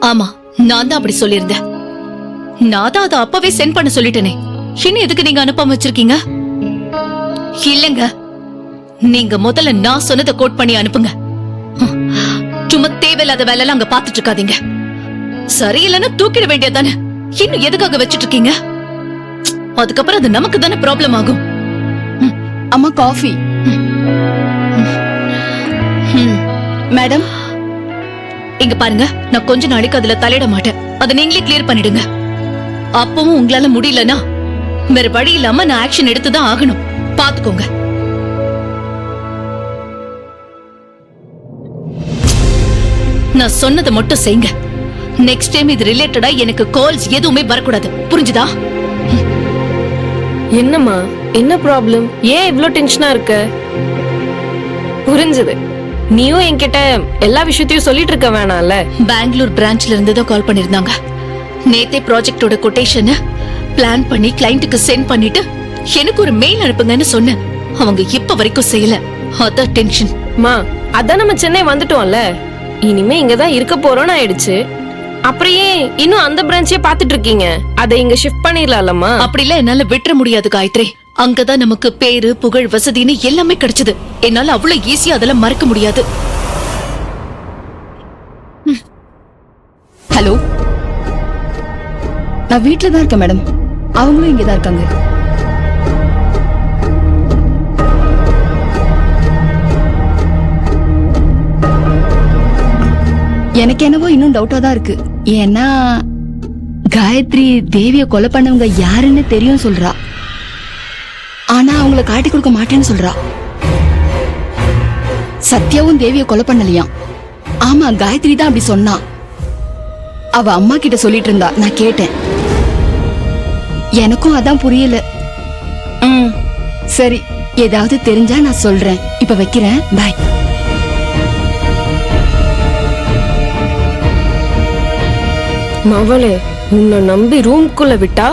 ஆமா, நான் தான் அப்படி சொல்லியிருந்தேன். நான் தான் அதை அப்பவே சென்ட் பண்ண சொல்லிட்டேனே. இன்னும் எதுக்கு நீங்க அனுப்பாம வச்சிருக்கீங்க? இல்லங்க, நீங்க முதல்ல நான் சொன்னதை கோட் பண்ணி அனுப்புங்க. சும்மா தேவையில்லாத வேலை எல்லாம் அங்க பாத்துட்டு இருக்காதீங்க. சரியில்லைன்னா தூக்கிட வேண்டியதானே. இன்னும் எதுக்காக வச்சிட்டு இருக்கீங்க? அதுக்கப்புறம் அது நமக்கு தானே ப்ராப்ளம் ஆகும். அம்மா காஃபி. மேடம் இங்க பாருங்க, நான் கொஞ்ச நாளைக்கு அதுல தலையிட மாட்டேன். அதை நீங்களே கிளியர் பண்ணிடுங்க. அப்பவும் உங்களால முடியலன்னா வேற வழி இல்லாம நான் ஆக்ஷன் எடுத்துதான் ஆகணும். பாத்துக்கோங்க. நான் சொன்னதை மட்டும் செய்யுங்க. நெக்ஸ்ட் டைம் இது ரிலேட்டடா எனக்கு கால்ஸ் எதுவுமே வரக்கூடாது. புரிஞ்சுதா? என்னம்மா, என்ன ப்ராப்ளம்? ஏன் இவ்ளோ டென்ஷனா இருக்க? புரிஞ்சது. நீயும் என்கிட்ட எல்லா விஷயத்தையும் சொல்லிட்டு இருக்க வேணாம்ல. பெங்களூர் பிரான்ச்ல இருந்து தான் கால் பண்ணிருந்தாங்க. நேத்தே ப்ராஜெக்டோட கொட்டேஷனை பிளான் பண்ணி கிளையண்ட்டுக்கு சென்ட் பண்ணிட்டு எனக்கு ஒரு மெயில் அனுப்புங்கன்னு சொன்னேன். அவங்க இப்ப வரைக்கும் செய்யல. அதான் டென்ஷன். மா, அதான் நம்ம சென்னை வந்துட்டோம்ல. இனிமே இங்கதான் இருக்க போறோம்னு ஆயிடுச்சு. அப்படியே இன்னும் அந்த பிரான்ச்சே பாத்துட்டு இருக்கீங்க. அதை இங்க ஷிஃப்ட் பண்ணிடலாம்மா. அப்படிலாம் என்னால விட்டுற முடியாது காயத்ரி. அங்கதான் நமக்கு பேரு புகழ் வசதின்னு எல்லாமே கிடைச்சது. என்னால அவ்வளவு ஈஸியா அதெல்லாம் மறக்க முடியாது. ஹலோ, நான் வீட்ல தான் இருக்கேன் மேடம். அவங்களும் இங்கதான் இருக்காங்க. எனக்கு என்னவோ இன்னும் டவுட்டா தான் இருக்கு. ஏன்னா காயத்ரி தேவிய கொலை பண்ணவங்க யாருன்னு தெரியும் சொல்றா. ஆனா அவங்கள காட்டி கொடுக்க மாட்டேன்னு சொல்றா. சத்யாவும் தேவிய கொலை பண்ணலையாம். ஆமா, காயத்ரி தான் அப்படி சொன்னா. அவ அம்மா கிட்ட சொல்லிட்டு இருந்தா, நான் கேட்டேன். எனக்கும் அதான் புரியல. சரி, ஏதாவது தெரிஞ்சா நான் சொல்றேன். இப்ப வைக்கிறேன். பாய். மவளே, உன்னை நம்பி ரூம்குள்ள விட்டா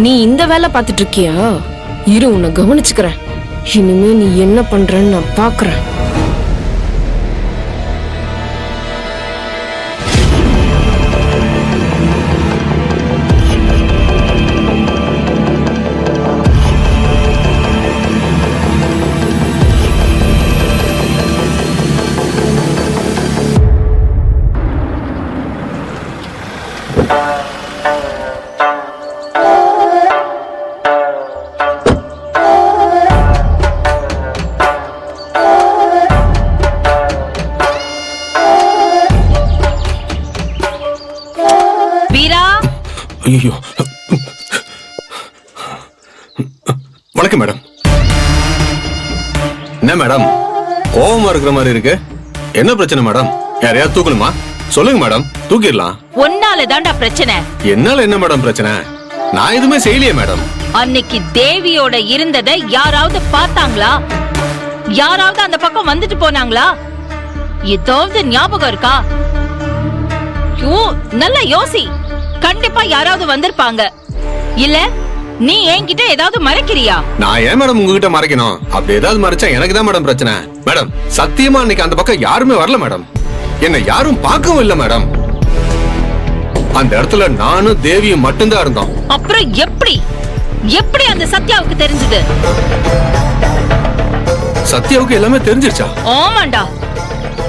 நீ இந்த வேலை பாத்துட்டு இருக்கியா? இரு, உன்னை கவனிச்சுக்கிறேன். இனிமே நீ என்ன பண்றன்னு நான் பாக்குறேன். ஐயோ, வணக்கம் மேடம். என்ன மேடம் கோவமா இருக்கிற மாதிரி இருக்கு? என்ன பிரச்சனை மேடம்? யாரையாவது தூக்கணுமா? சொல்லுங்க மேடம், தூக்கிடலாம். ஒன்னால தாண்டா பிரச்சனை. என்னால என்ன மேடம் பிரச்சனை? நான் எதுவுமே செய்யலையே மேடம். அன்னைக்கு தேவியோட இருந்ததை யாராவது பார்த்தாங்களா? யாராவது அந்த பக்கம் வந்துட்டு போனாங்களா? ஏதாவது ஞாபகம் இருக்கா? நல்லா யோசி. கண்டிப்பா யாராவது வந்திருப்பாங்க. இல்ல நீ என்கிட்ட ஏதாவது மறைக்கிறியா? நான் ஏன் மேடம் உங்ககிட்ட மறைக்கணும்? அப்படி ஏதாவது மறைச்சா எனக்கு தான் மேடம் பிரச்சனை. மேடம் சத்தியமா அன்னைக்கு அந்த பக்கம் யாருமே வரல மேடம். என்ன யாரும் பார்க்கவும் இல்ல மேடம். அந்த இடத்துல நானும் தேவியும் மட்டும்தான் இருந்தோம். அப்புறம் எப்படி எப்படி அந்த சத்யாவுக்கு தெரிஞ்சது? சத்யாவுக்கு எல்லாமே தெரிஞ்சிருச்சா? ஆமாண்டா,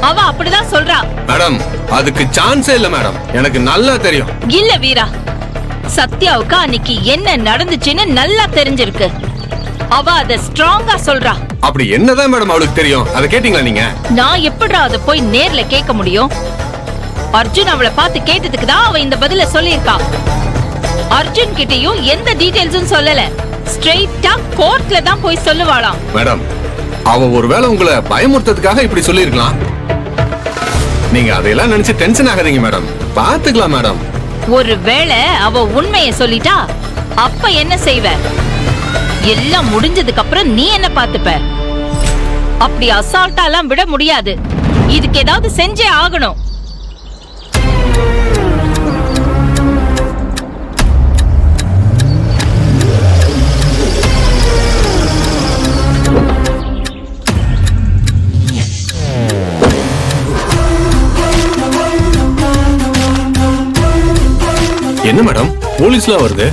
அவ அப்படிதான் சொல்றா. மேடம் அதுக்கு சான்ஸே இல்ல மேடம். எனக்கு நல்லா தெரியும். இல்ல வீரா, சத்யாவுக்கு அன்னைக்கு என்ன நடந்துச்சுன்னு நல்லா தெரிஞ்சிருக்கு. அவ அத ஸ்ட்ராங்கா சொல்றா. அப்படி என்னதான் மேடம் அவளுக்கு தெரியும்? அத கேட்டீங்களா நீங்க? நான் எப்படிடா அத போய் நேர்ல கேட்க முடியும்? அர்ஜுன் அவளை பார்த்து கேட்டதுக்கு தான் அவ இந்த பதில சொல்லியிருக்கா. அர்ஜுன் கிட்டயும் எந்த டீடைல்ஸும் சொல்லல. ஸ்ட்ரெயிட்டா கோர்ட்ல தான் போய் சொல்லுவாளாம். மேடம் அவ ஒருவேளை உங்களை பயமுறுத்ததுக்காக இப்படி சொல்லிருக்கலாம். நீங்க அதையெல்லாம் நினைச்சு டென்ஷன் ஆகாதீங்க மேடம். பாத்துக்கலாம் மேடம். ஒருவேளை அவ உண்மையை சொல்லிட்டா அப்ப என்ன செய்வ? எல்லாம் முடிஞ்சதுக்கு அப்புறம் நீ என்ன பாத்துப்ப? அப்படி அசால்ட்டா எல்லாம் விட முடியாது. இதுக்கு ஏதாவது செஞ்சே ஆகணும். என்ன மேடம் போலீஸ்லாம் வருது?